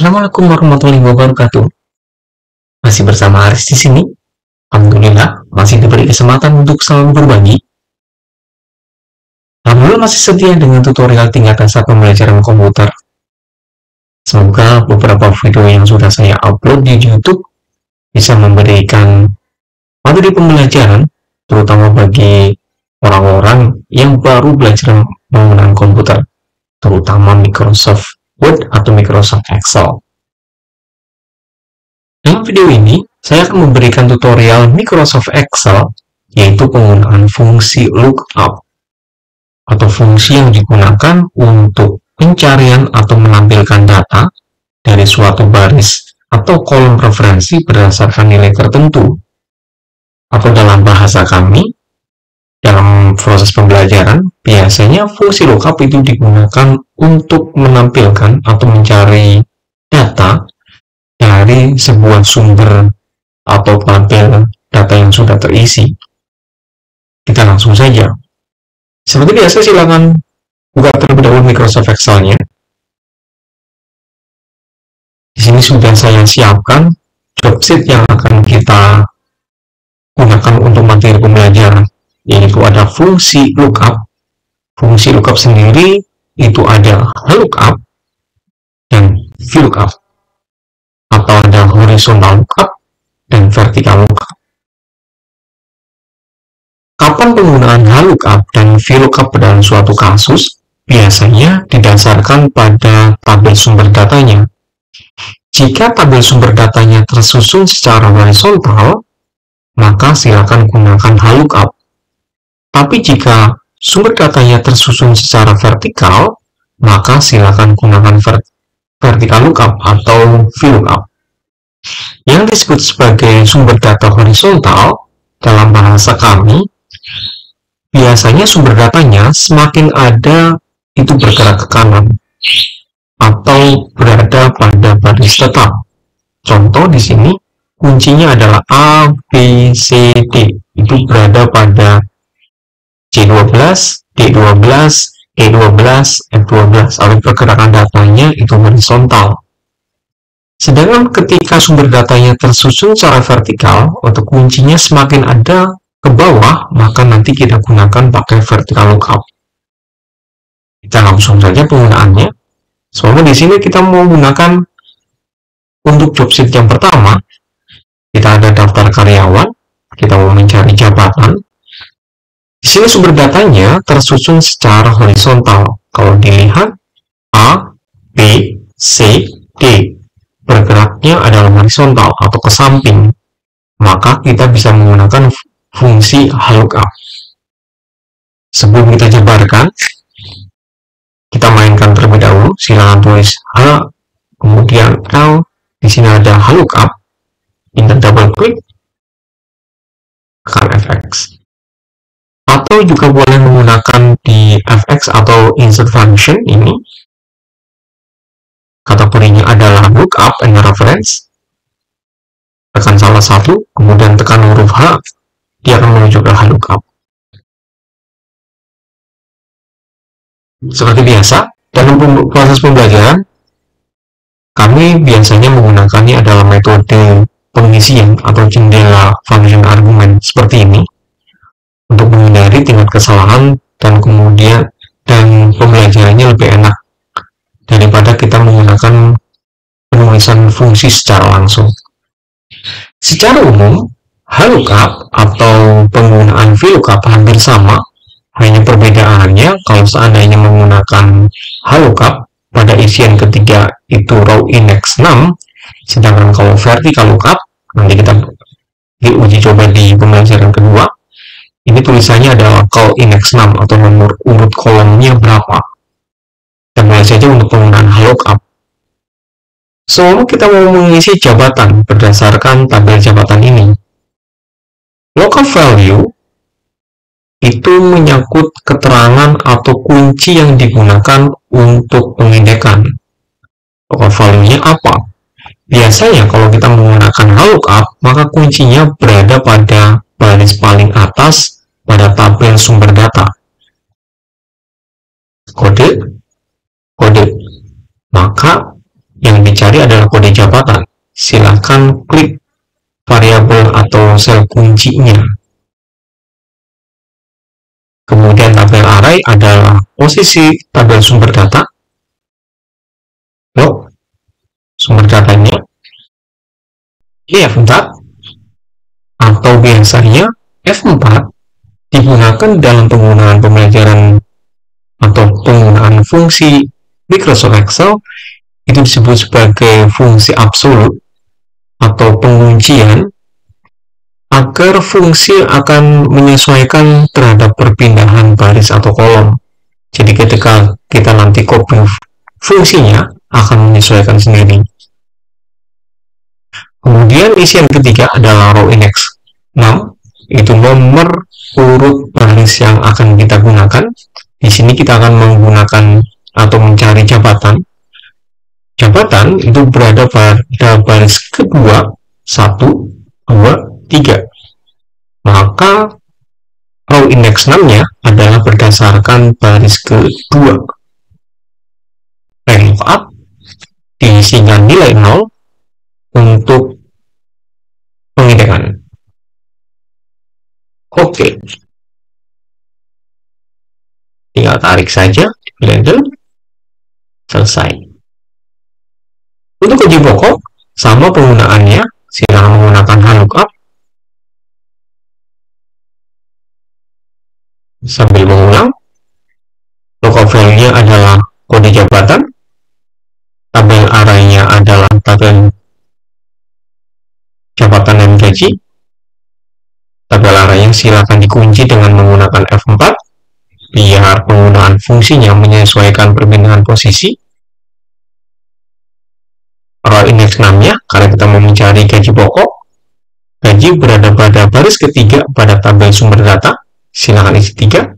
Assalamualaikum warahmatullahi wabarakatuh. Masih bersama Aris di sini. Alhamdulillah, masih diberi kesempatan untuk selalu berbagi. Alhamdulillah masih setia dengan tutorial tingkat dasar pembelajaran komputer. Semoga beberapa video yang sudah saya upload di YouTube bisa memberikan materi pembelajaran, terutama bagi orang-orang yang baru belajar menggunakan komputer, terutama Microsoft Word atau Microsoft Excel. Dalam video ini, saya akan memberikan tutorial Microsoft Excel, yaitu penggunaan fungsi lookup, atau fungsi yang digunakan untuk pencarian atau menampilkan data dari suatu baris atau kolom referensi berdasarkan nilai tertentu. Atau dalam bahasa kami, dalam proses pembelajaran, biasanya fungsi lookup itu digunakan untuk menampilkan atau mencari data dari sebuah sumber atau tabel data yang sudah terisi. Kita langsung saja. Seperti biasa, silakan buka terlebih dahulu Microsoft Excel-nya. Di sini sudah saya siapkan job sheet yang akan kita gunakan untuk materi pembelajaran, yaitu ada fungsi lookup. Fungsi lookup sendiri itu ada lookup dan VLOOKUP, atau ada horizontal lookup dan vertical lookup. Kapan penggunaan lookup dan VLOOKUP dalam suatu kasus? Biasanya didasarkan pada tabel sumber datanya. Jika tabel sumber datanya tersusun secara horizontal, maka silakan gunakan lookup. Tapi jika sumber datanya tersusun secara vertikal, maka silakan gunakan vertical lookup atau VLOOKUP. Yang disebut sebagai sumber data horizontal dalam bahasa kami, biasanya sumber datanya semakin ada itu bergerak ke kanan atau berada pada baris tetap. Contoh di sini kuncinya adalah A, B, C, D. Itu berada pada C12, D12, E12, F12, atau pergerakan datanya itu horizontal. Sedangkan ketika sumber datanya tersusun secara vertikal, atau kuncinya semakin ada ke bawah, maka nanti kita gunakan pakai vertical lookup. Kita langsung saja penggunaannya. Soalnya di sini kita mau gunakan untuk job sheet yang pertama, kita ada daftar karyawan, kita mau mencari jabatan. Di sini sumber datanya tersusun secara horizontal. Kalau dilihat A, B, C, D, bergeraknya adalah horizontal atau ke samping, maka kita bisa menggunakan fungsi lookup. Sebelum kita jabarkan, kita mainkan terlebih dahulu. Silakan tulis H, kemudian L. Di sini ada lookup. Kita double klik, tekan FX. Atau juga boleh menggunakan di FX atau insert function ini. Kategorinya adalah lookup and reference. Tekan salah satu, kemudian tekan huruf H, dia akan menuju ke lookup. Seperti biasa, dalam proses pembelajaran, kami biasanya menggunakannya adalah metode pengisian atau jendela function argument seperti ini, untuk menghindari tingkat kesalahan dan kemudian pembelajarannya lebih enak daripada kita menggunakan penulisan fungsi secara langsung. Secara umum, lookup atau penggunaan VLOOKUP hampir sama, hanya perbedaannya kalau seandainya menggunakan lookup pada isian ketiga itu row index 6, sedangkan kalau vertical lookup, nanti kita diuji coba di pembelajaran kedua, ini tulisannya adalah call index 6 atau nomor urut kolomnya berapa. Kita mulai saja untuk penggunaan lookup. So, kita mau mengisi jabatan berdasarkan tabel jabatan ini. Lookup value itu menyangkut keterangan atau kunci yang digunakan untuk pengindekan. Lookup value-nya apa? Biasanya kalau kita menggunakan lookup, maka kuncinya berada pada baris paling atas pada tabel sumber data. Kode. Maka Yang dicari adalah kode jabatan. Silakan klik variabel atau sel kuncinya. Kemudian tabel array adalah posisi tabel sumber data. Sumber datanya ini F4 atau biasanya F4 digunakan dalam penggunaan pembelajaran atau penggunaan fungsi Microsoft Excel itu disebut sebagai fungsi absolut atau penguncian agar fungsi akan menyesuaikan terhadap perpindahan baris atau kolom. Jadi ketika kita nanti copy fungsinya akan menyesuaikan sendiri. Kemudian isian ketiga adalah row index 6, itu nomor urut baris yang akan kita gunakan. Di sini kita akan menggunakan atau mencari jabatan. Jabatan itu berada pada baris kedua, 1, 2, 3. Maka row index 6-nya adalah berdasarkan baris kedua. Rank up diisikan nilai 0 untuk pengindekan. Oke. Tinggal tarik saja di Blender. Selesai. Untuk uji pokok, sama penggunaannya, silakan menggunakan lookup. Sambil mengulang, lookup value-nya adalah kode jabatan, tabel array-nya adalah tabel jabatan dan gaji, tabel array-nya silakan dikunci dengan menggunakan F4, biar penggunaan fungsinya menyesuaikan perpindahan posisi. Row index 6-nya, karena kita mau mencari gaji pokok, gaji berada pada baris ketiga pada tabel sumber data, silakan isi 3,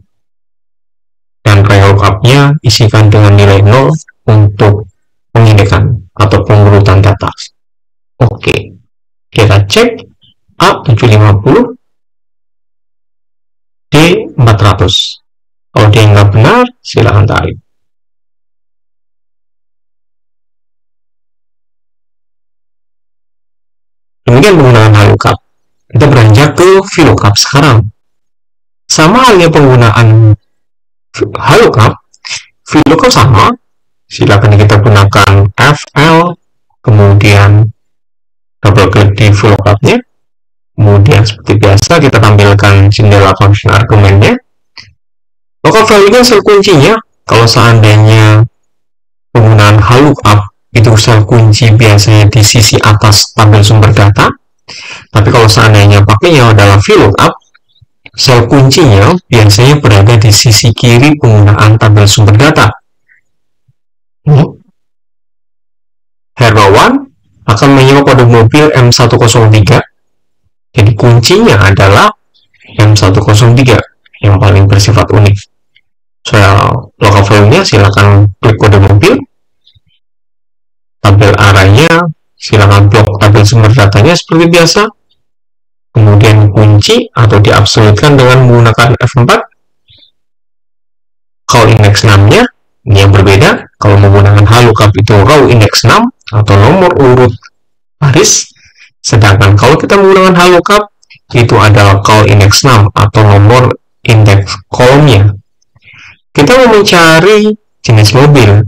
dan lookup-nya isikan dengan nilai 0 untuk pengindekan atau pengurutan data. Oke, kita cek A750, D400. Kalau dia nggak benar, silakan tarik. Demikian penggunaan lookup. Kita beranjak ke VLOOKUP sekarang. Sama halnya penggunaan lookup, VLOOKUP sama. Silakan kita gunakan FL, kemudian double klik di VLOOKUP-nya. Kemudian seperti biasa kita tampilkan jendela function argumennya. Lookup value-nya sel kuncinya. Kalau seandainya penggunaan lookup itu sel kunci biasanya di sisi atas tabel sumber data. Tapi kalau seandainya pakainya adalah VLOOKUP, sel kuncinya biasanya berada di sisi kiri penggunaan tabel sumber data. Herbawan akan menyewa kode mobil M103. Jadi kuncinya adalah M103 yang paling bersifat unik. Soal lookup value-nya silakan klik kode mobil. Tabel array-nya silakan blok tabel sumber datanya seperti biasa. Kemudian kunci atau diabsolutkan dengan menggunakan F4. Kalau index 6-nya ini yang berbeda. Kalau menggunakan lookup itu row index 6 atau nomor urut baris. Sedangkan kalau kita menggunakan lookup itu adalah call index 6 atau nomor indeks kolomnya. Kita mau mencari jenis mobil.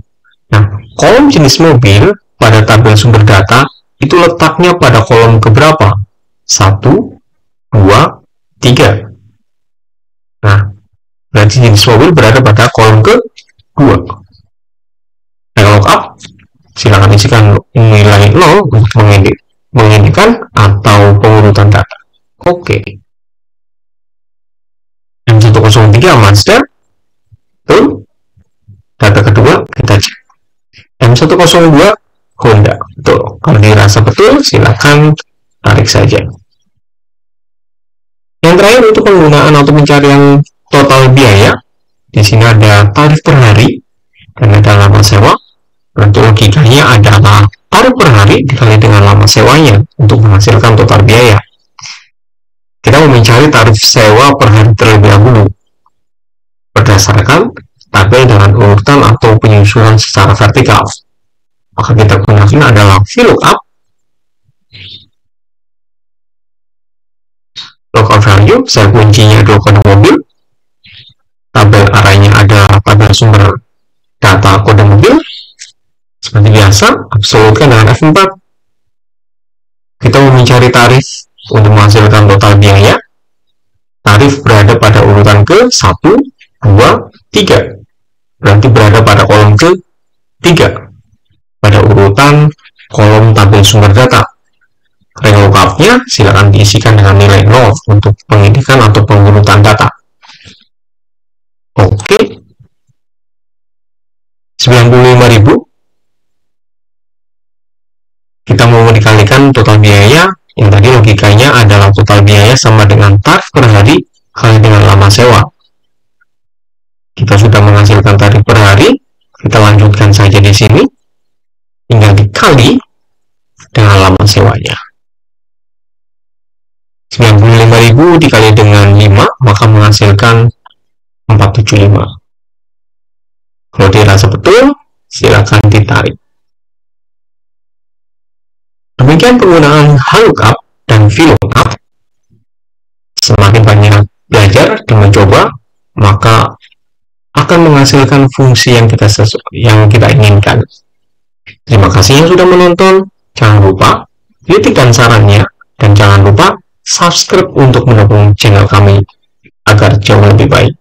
Nah, kolom jenis mobil pada tabel sumber data itu letaknya pada kolom keberapa? 1, 2, 3. Nah, berarti jenis mobil berada pada kolom ke-2. Nah, lookup, silakan isikan nilai 0 untuk mengindikan atau pengurutan data. Oke. M103 Mazda. Betul. Data kedua kita cek. M102 Honda. Betul. Kalau dirasa betul, silakan tarik saja. Yang terakhir untuk penggunaan atau pencarian total biaya. Di sini ada tarif per hari dan ada lama sewa. Berarti logikanya adalah tarif per hari dikali dengan lama sewanya untuk menghasilkan total biaya. Kita mau mencari tarif sewa per hari terlebih dahulu berdasarkan tabel dengan urutan atau penyusunan secara vertikal. Maka kita gunakan adalah VLOOKUP. Lookup value, sel kuncinya adalah kode mobil. Tabel arraynya ada tabel sumber data kode mobil. Seperti biasa, absolutkan dengan F4. Kita mau mencari tarif untuk menghasilkan total biaya. Tarif berada pada urutan ke 1, 2, 3. Berarti berada pada kolom ke 3. Pada urutan kolom tabel sumber data. Rank lookup-nya silakan diisikan dengan nilai 0 untuk pengindikan atau pengurutan data. Oke. 95.000. Kita mau dikalikan total biaya, yang tadi logikanya adalah total biaya sama dengan tarif per hari kali dengan lama sewa. Kita sudah menghasilkan tarif per hari, kita lanjutkan saja di sini, tinggal dikali dengan lama sewanya. 95.000 dikali dengan 5, maka menghasilkan 475. Kalau dirasa betul, silakan ditarik. Demikian penggunaan VLOOKUP dan VLOOKUP. Semakin banyak belajar dan mencoba, maka akan menghasilkan fungsi yang kita inginkan. Terima kasih yang sudah menonton. Jangan lupa kritik dan sarannya, dan jangan lupa subscribe untuk mendukung channel kami agar jauh lebih baik.